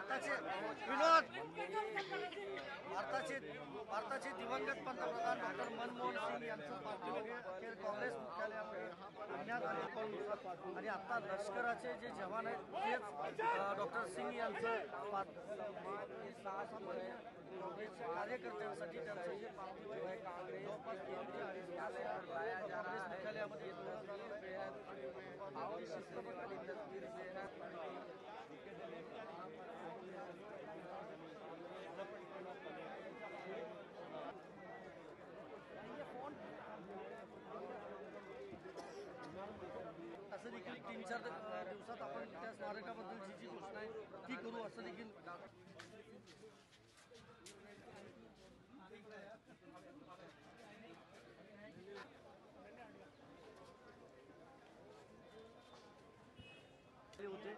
भारताचे विनोद भारताचे दिवंगत पंतप्रधान डॉक्टर मनमोहन सिंग यांचं पार्थिव अखेर काँग्रेस मुख्यालयामध्ये आणण्यात आले आणि आता लष्कराचे जे जवान आहेत तेच डॉक्टर सिंग यांचं काँग्रेसच्या कार्यकर्त्यांसाठी त्यांचं जे पार्थिव आहे जवळपास काँग्रेस मुख्यालयामध्ये असं देखील 3-4 दिवसात आपण त्या स्मारकाबद्दल जी घोषणा आहे ती करू असं देखील होते